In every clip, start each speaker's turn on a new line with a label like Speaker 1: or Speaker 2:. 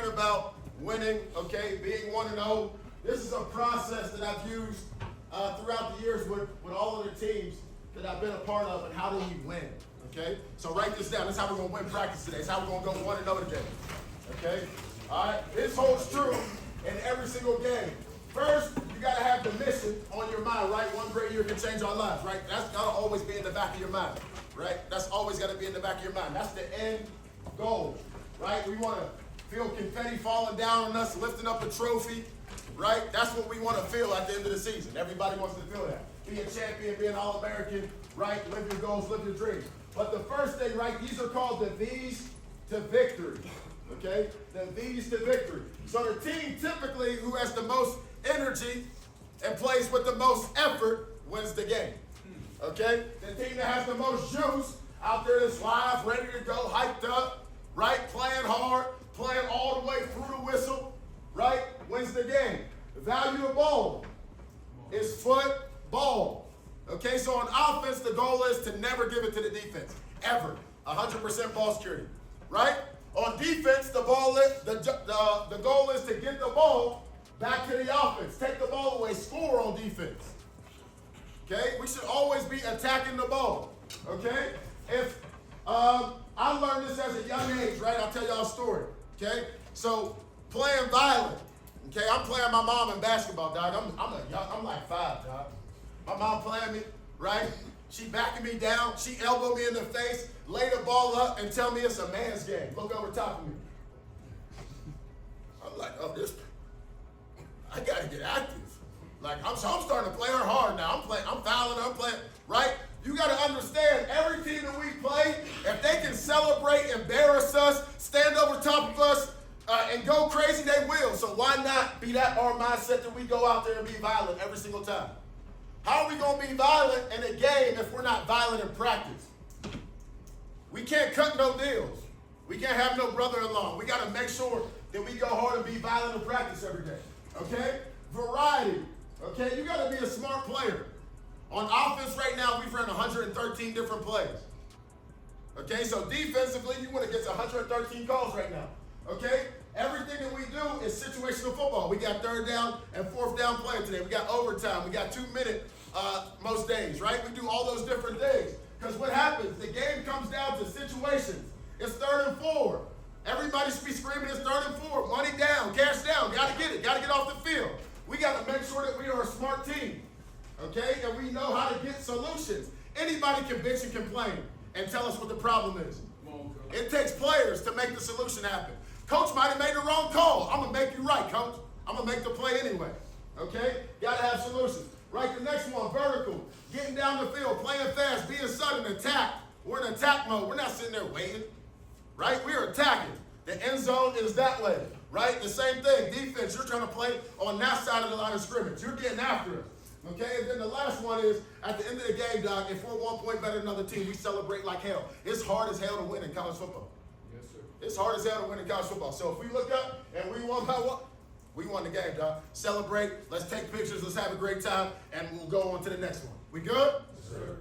Speaker 1: talking about winning, okay, being 1-0. This is a process that I've used throughout the years with all of the teams that I've been a part of, and how do you win, okay? So write this down. This is how we're going to win practice today. This is how we're going to go 1-0 today, okay? All right, this holds true in every single game. First, you got to have the mission on your mind, right? One great year can change our lives, right? That's got to always be in the back of your mind, right? That's always got to be in the back of your mind. That's the end goal, right? We want to feel confetti falling down on us, lifting up a trophy, right? That's what we want to feel at the end of the season. Everybody wants to feel that. Be a champion, be an All-American, right? Live your goals, live your dreams. But the first thing, right, these are called the V's to victory, okay? The V's to victory. So the team typically who has the most energy and plays with the most effort wins the game, okay? The team that has the most juice out there that's live, ready to go, hyped up, right? Playing hard, playing all the way through the whistle, right? Wins the game. Value the ball is football. Okay, so on offense, the goal is to never give it to the defense, ever. 100% ball security, right? On defense, the goal is to get the ball back to the offense. Take the ball away, score on defense. Okay, we should always be attacking the ball. Okay, if I learned this as a young age, right? I'll tell y'all a story. Okay, so playing violent. Okay, I'm playing my mom in basketball, dog. I'm like 5, dog. My mom playing me, right? She backing me down. She elbowed me in the face, lay the ball up, and tell me it's a man's game. Look over top of me. I'm like, oh, I gotta get active. Like I'm starting to play her hard now. I'm fouling, I'm playing, right? You gotta understand, every team that we play, if they can celebrate, embarrass us, stand over top of us, and go crazy, they will. So why not be that our mindset that we go out there and be violent every single time? How are we going to be violent in a game if we're not violent in practice? We can't cut no deals. We can't have no brother-in-law. We got to make sure that we go hard and be violent in practice every day. Okay? Variety. Okay? You got to be a smart player. On offense right now, we've run 113 different plays. Okay? So defensively, you want to get to 113 calls right now. Okay? Everything that we do is situational football. We got 3rd down and 4th down play today. We got overtime. We got 2-minute most days, right? We do all those different things. Because what happens, the game comes down to situations. It's 3rd and 4. Everybody should be screaming it's 3rd and 4. Money down, cash down. Got to get it. Got to get off the field. We got to make sure that we are a smart team. Okay? And we know how to get solutions. Anybody can bitch and complain and tell us what the problem is. It takes players to make the solution happen. Coach might have made the wrong call. I'm going to make you right, coach. I'm going to make the play anyway. Okay? Got to have solutions. Right, the next one, vertical. Getting down the field, playing fast, being sudden, attack. We're in attack mode. We're not sitting there waiting. Right? We're attacking. The end zone is that way. Right? The same thing. Defense, you're trying to play on that side of the line of scrimmage. You're getting after it. Okay? And then the last one is, at the end of the game, Doc, if we're 1 point better than another team, we celebrate like hell. It's hard as hell to win in college football. It's hard as hell to win in college football. So if we look up and we won by what? We won the game, dog. Celebrate. Let's take pictures. Let's have a great time. And we'll go on to the next one. We good? Yes, sir.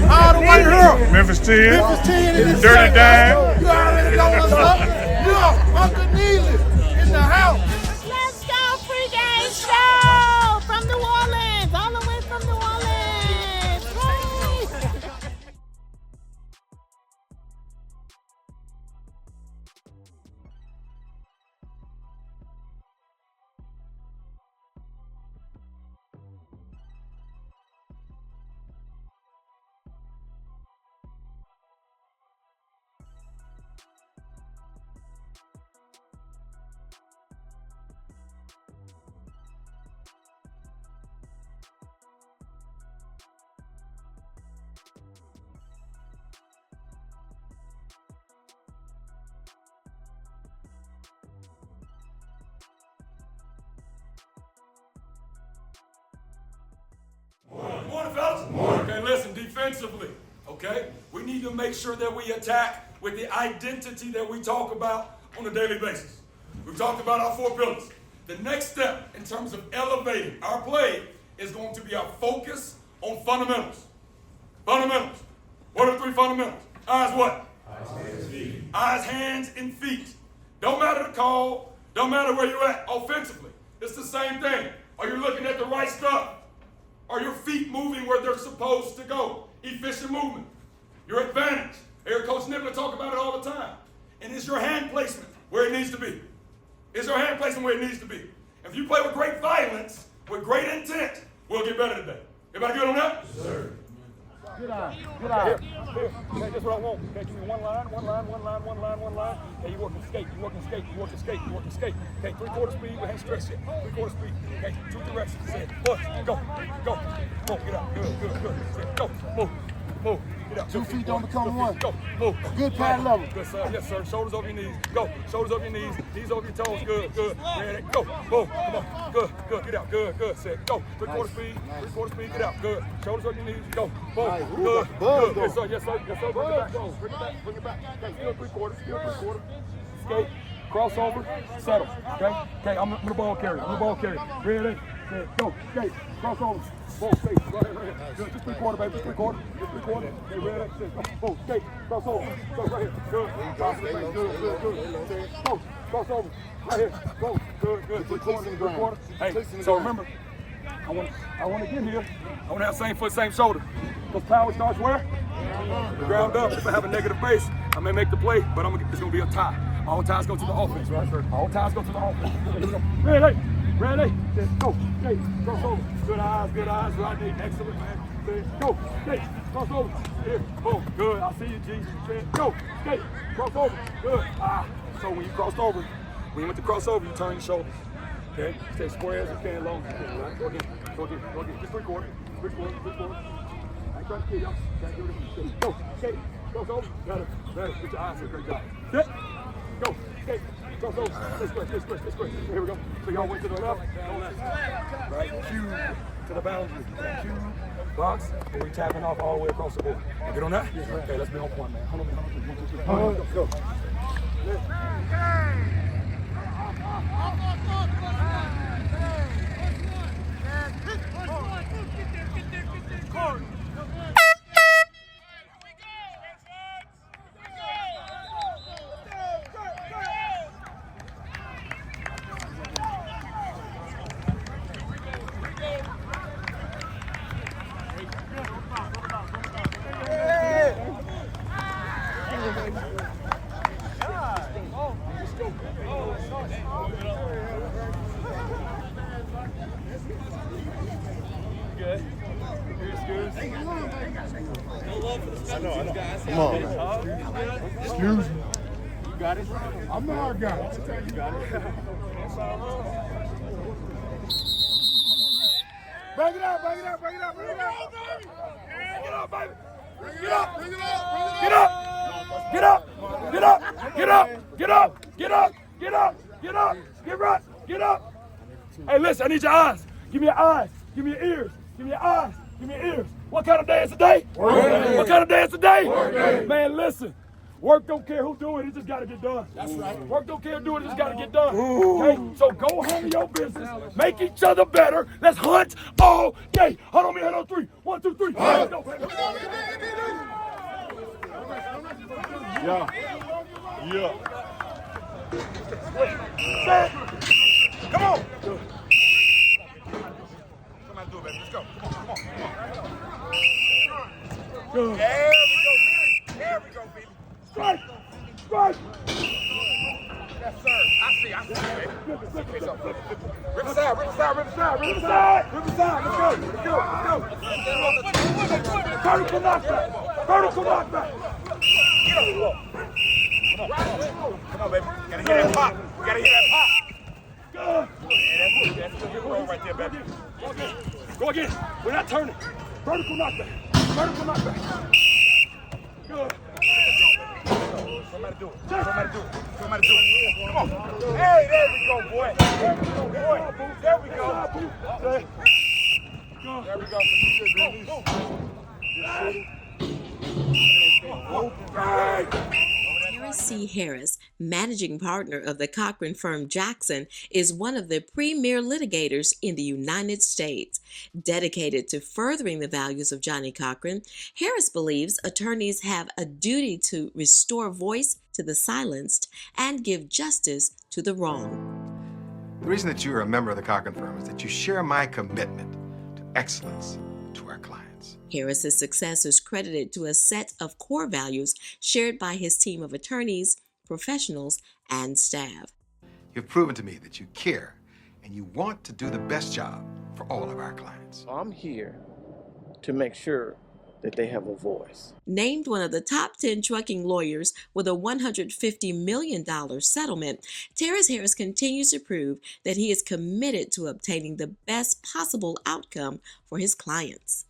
Speaker 2: All the way here.
Speaker 3: Memphis 10.
Speaker 2: Memphis 10 in this
Speaker 3: Dirty Dime.
Speaker 2: You already know what's up. Yeah, Uncle Neely in the house.
Speaker 4: Let's go, Pregame show from New Orleans, all the way from New Orleans. Yay!
Speaker 5: Morning, fellas. Morning. Okay, listen, defensively, okay, we need to make sure that we attack with the identity that we talk about on a daily basis. We've talked about our 4 pillars. The next step in terms of elevating our play is going to be our focus on fundamentals. Fundamentals. What are the 3 fundamentals? Eyes what? Eyes, hands, feet. Eyes, hands, and feet. Don't matter the call. Don't matter where you're at offensively. It's the same thing. Are you looking at the right stuff? Are your feet moving where they're supposed to go? Efficient movement. Your advantage. I hear Coach Nibbler talk about it all the time. And is your hand placement where it needs to be? Is your hand placement where it needs to be? If you play with great violence, with great intent, we'll get better today. Everybody good on that? Yes, sir.
Speaker 2: Good eye. Good eye.
Speaker 5: Here. Okay, that's what I want. Okay, give me one line. Okay, you working skate. Okay, 3/4 speed with hand stretch it. 3/4 speed. Okay, 2 directions. Say it. Push. Go. Move. Get out. Good. Say it. Go. Move. Get out.
Speaker 2: 2 feet don't become 1.
Speaker 5: Go. Move.
Speaker 2: Good pad level.
Speaker 5: Good, sir. Yes, sir. Shoulders over your knees. Go. Shoulders over your knees. Knees over your toes. Good. Ready. Go. Move. Come on. Good. Get out. Good. Say it. Go. 3/4 speed. 3/4 speed. Get out. Good. Shoulders over your knees. Go. Move. Good. Yes, sir. Yes, sir. Bring it back. Okay. Still 3/4. Skate. Crossover. Settle. Okay. I'm the ball carrier. Ready. Set. Go. Skate. Crossover. Ball, skate. Right here. Good. Just 3/4, baby. Just 3/4. Okay, ready. Set. Go. Ball, skate. Crossover. Go right here. Good. Go. Crossover. Right here. Go. Good. 3/4. Hey, so remember, I want to get here. I want to have same foot, same shoulder. Because power starts where? The ground up. If I have a negative base, I may make the play, but it's going to be a tie. All ties go to the offense, right? All ties go to the offense. Ready. Go. Skate. Crossover. Good eyes. Right knee. Excellent, man. Go. Skate. Crossover. Here. Boom. Good. I see you, G. Go. Skate. Crossover. Good. So when you crossed over, when you went to crossover, you turn your shoulders. Okay? Stay square as you can, long as you can. Right? Go again. Just 3/4. I ain't trying to kill y'all. Can't do it. Go. Skate. Crossover. Got it. Ready. Get your eyes here. Great job. Sit. Go. Skate. Crossover. This way. Here we go. So y'all went to the left. Go left. Right. Cue to the boundary. Cue. Box. And we tapping off all the way across the board. You get on that? Yes, okay, let's be on point, man. Hold on. Go.
Speaker 2: Come on, man. Excuse me. You got it? I know I got it. You got it. Bring it up. Get up, baby. Get up. Hey, listen, I need your eyes. Give me your eyes. Give me your ears. Give me your eyes. Give me your ears. What kind of day is today? What kind of day is today? Man, listen. Work don't care who do it, it just got to get done. That's right. Work don't care who do it, it just got to get done. Okay? So go handle your business. Make each other better. Let's hunt all day. Hunt on me, hunt on 3. 1, 2, 3. Let's go. Yeah. Come on. Somebody do it, baby. Let's go. Come on. There we go, baby. Strike! Yes, sir. I see, baby. Okay, so rip aside. Let's go. Vertical knockback. Get up. Come on, baby. Gotta hear that pop. Good. Yeah, that's a good roll right there, baby. Go again. We're not turning. Vertical knockback. Good. Somebody do it. Come on. Hey, there we go, boy. There we go.
Speaker 3: Harris C. Harris,
Speaker 4: Managing partner of the Cochran firm Jackson is one of the premier litigators in the United States. Dedicated to furthering the values of Johnny Cochran, Harris believes attorneys have a duty to restore voice to the silenced and give justice to the wronged.
Speaker 3: The reason that you are a member of the Cochran firm is that you share my commitment to excellence to our clients.
Speaker 4: Harris's success is credited to a set of core values shared by his team of attorneys, professionals, and staff.
Speaker 3: You've proven to me that you care and you want to do the best job for all of our clients.
Speaker 6: I'm here to make sure that they have a voice.
Speaker 4: Named one of the top 10 trucking lawyers with a $150 million settlement, Terrence Harris continues to prove that he is committed to obtaining the best possible outcome for his clients.